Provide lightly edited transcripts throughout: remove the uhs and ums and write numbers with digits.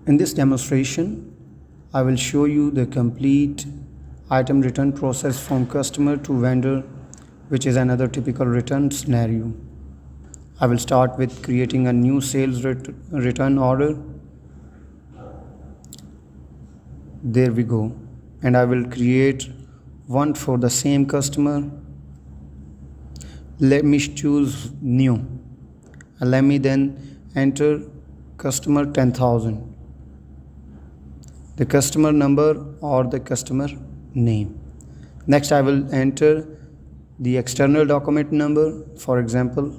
In this demonstration, I will show you the complete item return process from customer to vendor, which is another typical return scenario. I will start with creating a new sales return order. There we go. And I will create one for the same customer. Let me choose new. And let me then enter customer 10,000. The customer number or the customer name. Next, I will enter the external document number, for example,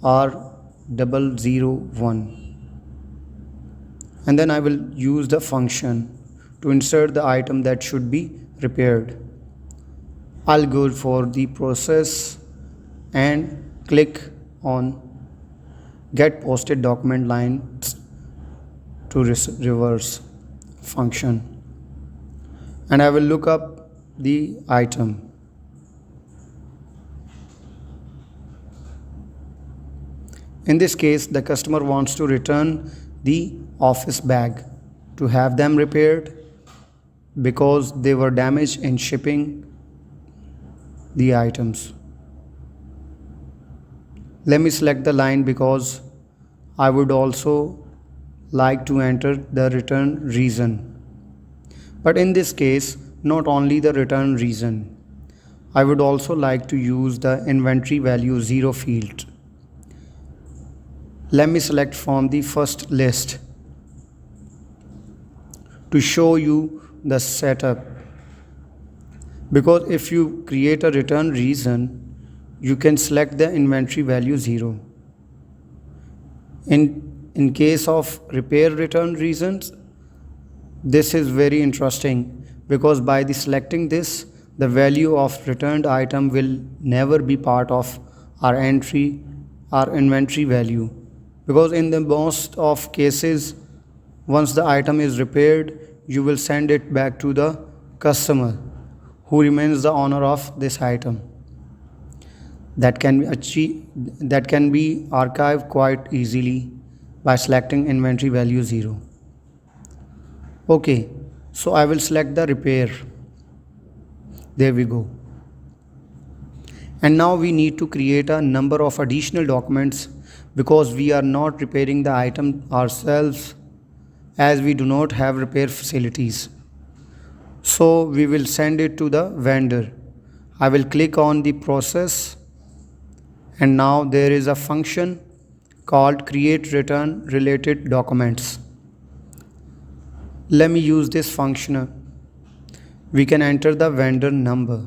R001. And then I will use the function to insert the item that should be repaired. I'll go for the process and click on get posted document lines to reverse function, and I will look up the item. In this case, the customer wants to return the office bag to have them repaired because they were damaged in shipping the items. Let me select the line because I would also like to enter the return reason. But in this case, not only the return reason, I would also like to use the inventory value 0 field. Let me select from the first list to show you the setup. Because if you create a return reason, you can select the inventory value 0. In case of repair return reasons, this is very interesting because by selecting this, the value of returned item will never be part of our inventory value. Because in the most of cases, once the item is repaired, you will send it back to the customer who remains the owner of this item. That can be archived quite easily by selecting inventory value 0. Okay, so I will select the repair. There we go. And now we need to create a number of additional documents because we are not repairing the item ourselves, as we do not have repair facilities. So we will send it to the vendor. I will click on the process, and now there is a function called create return related documents. Let me use this function. We can enter the vendor number.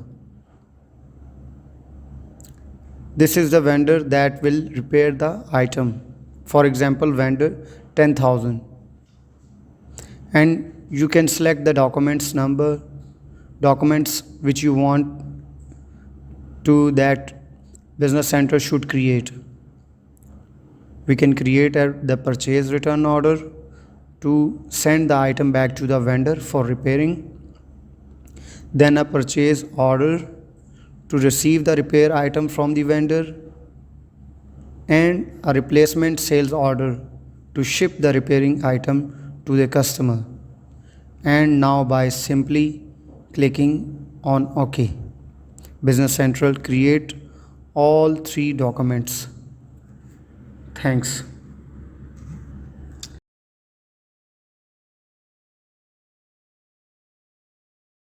This is the vendor that will repair the item. For example, vendor 10,000. And you can select the documents number, documents which you want to that business center should create. We can create the purchase return order to send the item back to the vendor for repairing. Then a purchase order to receive the repair item from the vendor, and a replacement sales order to ship the repairing item to the customer. And now by simply clicking on OK, Business Central create all 3 documents. Thanks.